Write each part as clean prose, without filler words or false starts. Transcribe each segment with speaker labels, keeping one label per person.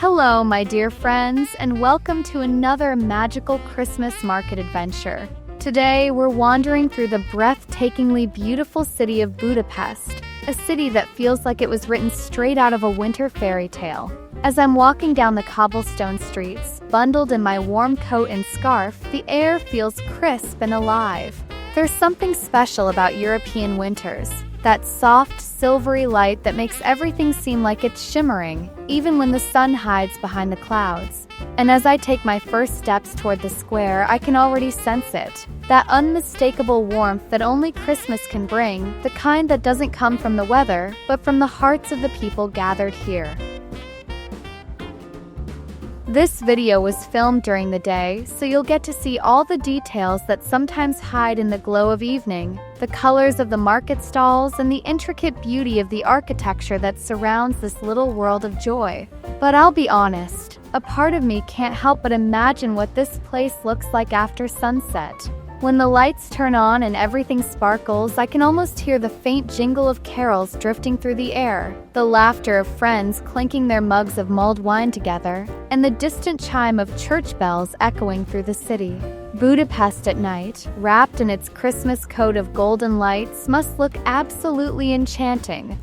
Speaker 1: Hello, my dear friends, and welcome to another magical Christmas market adventure. Today, we're wandering through the breathtakingly beautiful city of Budapest, a city that feels like it was written straight out of a winter fairy tale. As I'm walking down the cobblestone streets, bundled in my warm coat and scarf, the air feels crisp and alive. There's something special about European winters, that soft, silvery light that makes everything seem like it's shimmering, even when the sun hides behind the clouds. And as I take my first steps toward the square, I can already sense it. That unmistakable warmth that only Christmas can bring, the kind that doesn't come from the weather, but from the hearts of the people gathered here. This video was filmed during the day, so you'll get to see all the details that sometimes hide in the glow of evening, the colors of the market stalls, and the intricate beauty of the architecture that surrounds this little world of joy. But I'll be honest, a part of me can't help but imagine what this place looks like after sunset. When the lights turn on and everything sparkles, I can almost hear the faint jingle of carols drifting through the air, the laughter of friends clinking their mugs of mulled wine together, and the distant chime of church bells echoing through the city. Budapest at night, wrapped in its Christmas coat of golden lights, must look absolutely enchanting.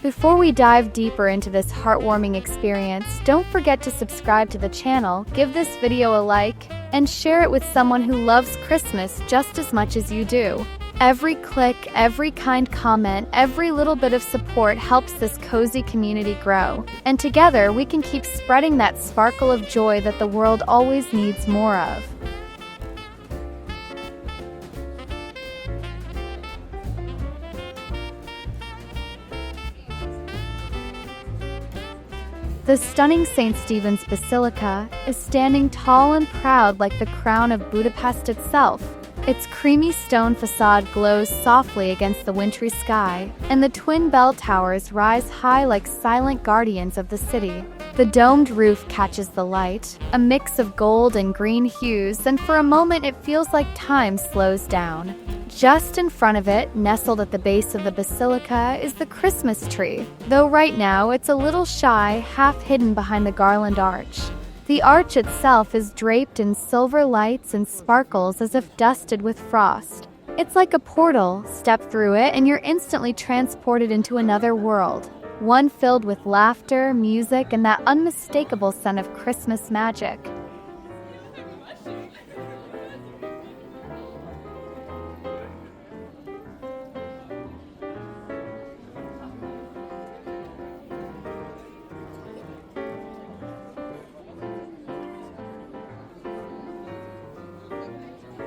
Speaker 1: Before we dive deeper into this heartwarming experience, don't forget to subscribe to the channel, give this video a like, and share it with someone who loves Christmas just as much as you do. Every click, every kind comment, every little bit of support helps this cozy community grow. And together, we can keep spreading that sparkle of joy that the world always needs more of. The stunning St. Stephen's Basilica is standing tall and proud like the crown of Budapest itself. Its creamy stone facade glows softly against the wintry sky, and the twin bell towers rise high like silent guardians of the city. The domed roof catches the light, a mix of gold and green hues, and for a moment it feels like time slows down. Just in front of it, nestled at the base of the basilica, is the Christmas tree, though right now it's a little shy, half hidden behind the garland arch. The arch itself is draped in silver lights and sparkles as if dusted with frost. It's like a portal. Step through it and you're instantly transported into another world, one filled with laughter, music, and that unmistakable scent of Christmas magic.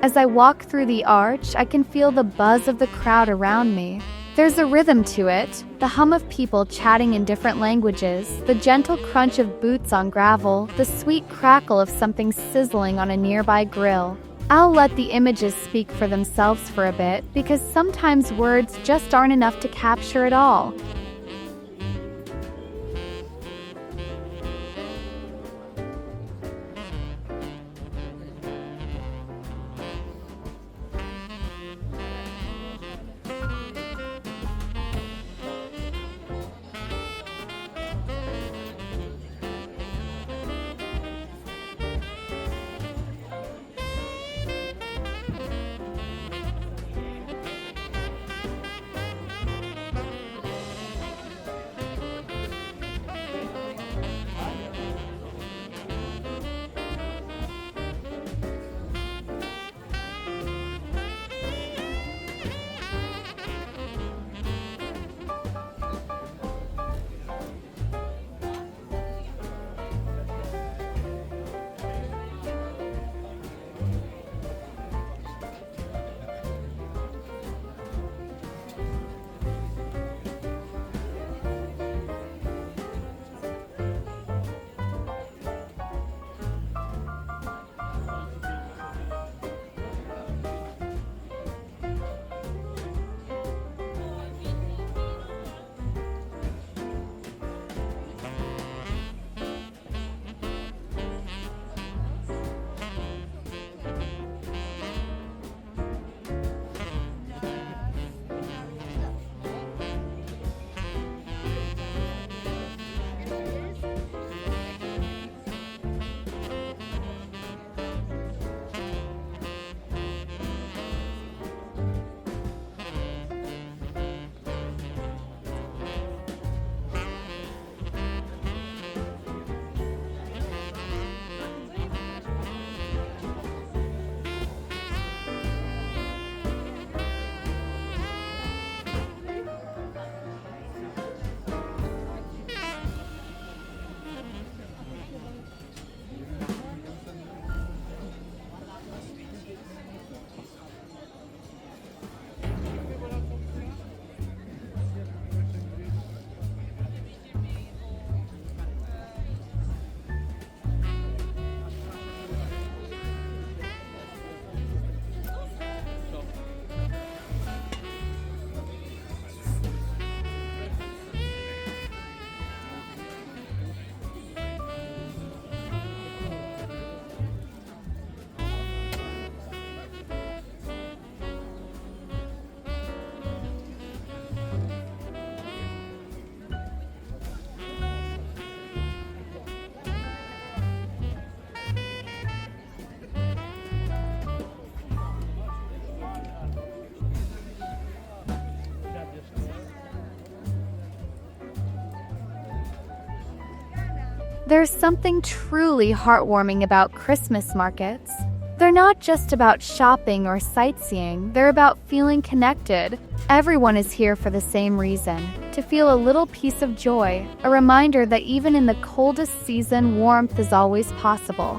Speaker 1: As I walk through the arch, I can feel the buzz of the crowd around me. There's a rhythm to it, the hum of people chatting in different languages, the gentle crunch of boots on gravel, the sweet crackle of something sizzling on a nearby grill. I'll let the images speak for themselves for a bit, because sometimes words just aren't enough to capture it all. There's something truly heartwarming about Christmas markets. They're not just about shopping or sightseeing, they're about feeling connected. Everyone is here for the same reason, to feel a little piece of joy, a reminder that even in the coldest season, warmth is always possible.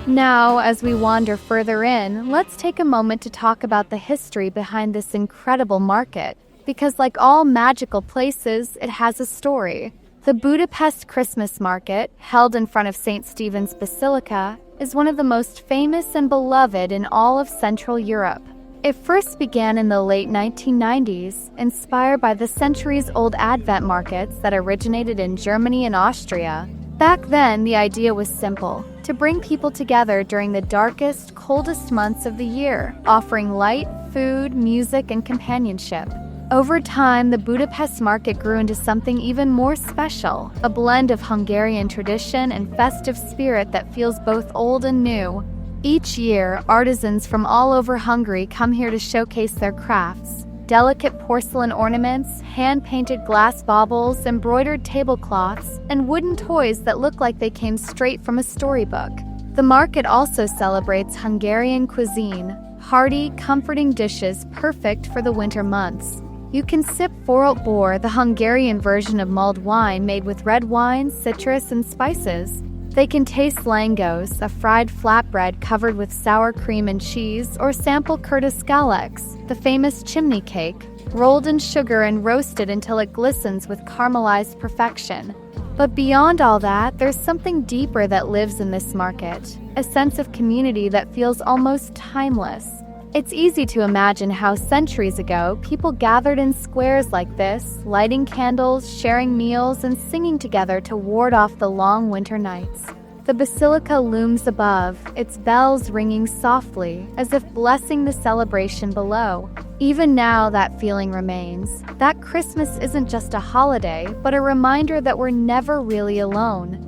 Speaker 1: Now, as we wander further in, let's take a moment to talk about the history behind this incredible market, because like all magical places, it has a story. The Budapest Christmas Market, held in front of St. Stephen's Basilica, is one of the most famous and beloved in all of Central Europe. It first began in the late 1990s, inspired by the centuries-old Advent markets that originated in Germany and Austria. Back then, the idea was simple: to bring people together during the darkest, coldest months of the year, offering light, food, music, and companionship. Over time, the Budapest market grew into something even more special, a blend of Hungarian tradition and festive spirit that feels both old and new. Each year, artisans from all over Hungary come here to showcase their crafts. Delicate porcelain ornaments, hand-painted glass baubles, embroidered tablecloths, and wooden toys that look like they came straight from a storybook. The market also celebrates Hungarian cuisine, hearty, comforting dishes perfect for the winter months. You can sip foralt bor, the Hungarian version of mulled wine made with red wine, citrus, and spices. They can taste langos, a fried flatbread covered with sour cream and cheese, or sample kurtaszkaleks, the famous chimney cake, rolled in sugar and roasted until it glistens with caramelized perfection. But beyond all that, there's something deeper that lives in this market, a sense of community that feels almost timeless. It's easy to imagine how centuries ago people gathered in squares like this, lighting candles, sharing meals, and singing together to ward off the long winter nights. The basilica looms above, its bells ringing softly, as if blessing the celebration below. Even now, that feeling remains. That Christmas isn't just a holiday, but a reminder that we're never really alone.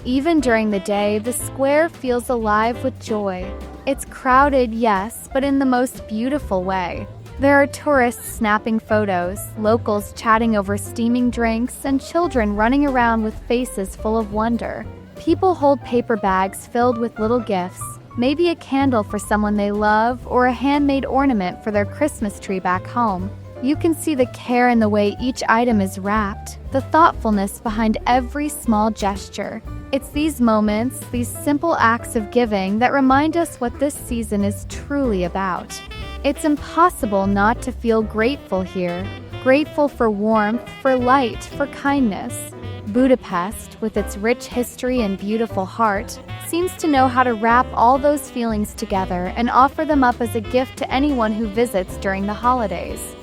Speaker 1: Even during the day, the square feels alive with joy. It's crowded, yes, but in the most beautiful way. There are tourists snapping photos, locals chatting over steaming drinks, and children running around with faces full of wonder. People hold paper bags filled with little gifts, maybe a candle for someone they love or a handmade ornament for their Christmas tree back home. You can see the care in the way each item is wrapped, the thoughtfulness behind every small gesture. It's these moments, these simple acts of giving that remind us what this season is truly about. It's impossible not to feel grateful here, grateful for warmth, for light, for kindness. Budapest, with its rich history and beautiful heart, seems to know how to wrap all those feelings together and offer them up as a gift to anyone who visits during the holidays.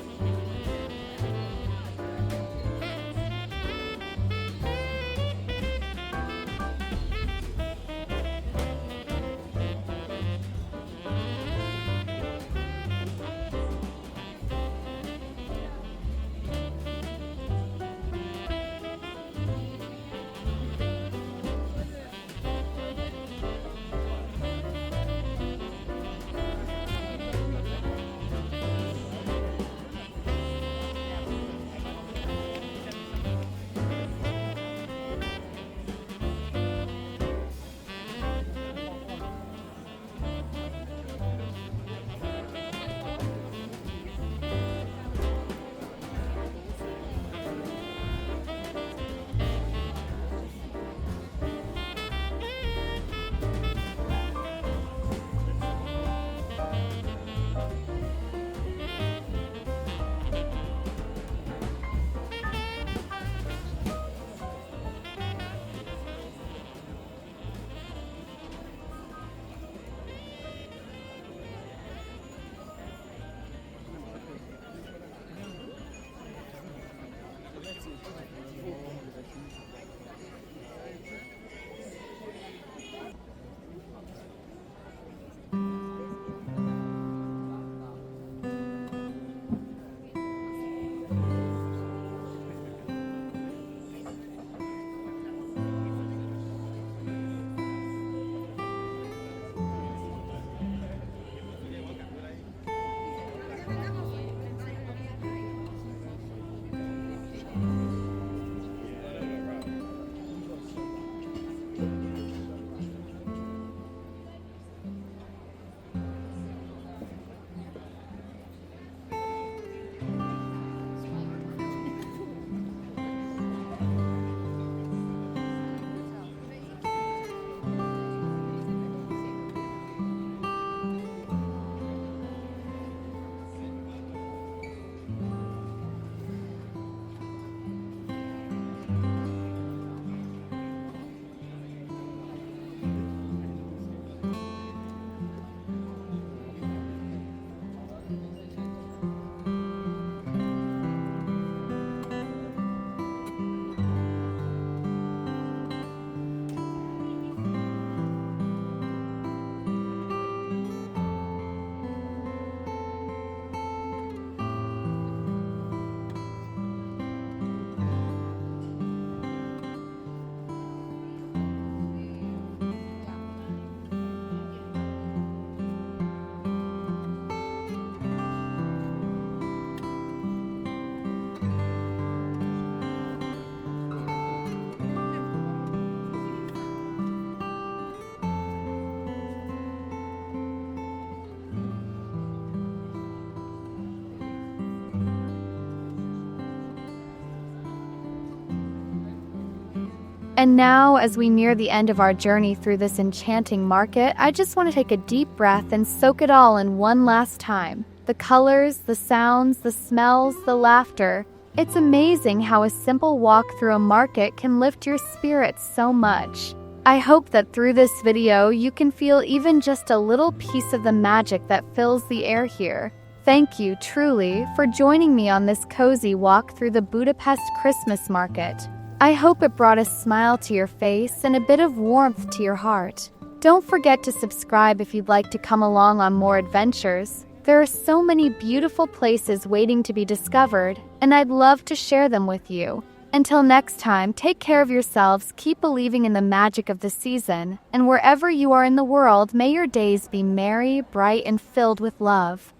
Speaker 1: And now, as we near the end of our journey through this enchanting market, I just want to take a deep breath and soak it all in one last time. The colors, the sounds, the smells, the laughter. It's amazing how a simple walk through a market can lift your spirits so much. I hope that through this video, you can feel even just a little piece of the magic that fills the air here. Thank you, truly, for joining me on this cozy walk through the Budapest Christmas Market. I hope it brought a smile to your face and a bit of warmth to your heart. Don't forget to subscribe if you'd like to come along on more adventures. There are so many beautiful places waiting to be discovered, and I'd love to share them with you. Until next time, take care of yourselves, keep believing in the magic of the season, and wherever you are in the world, may your days be merry, bright, and filled with love.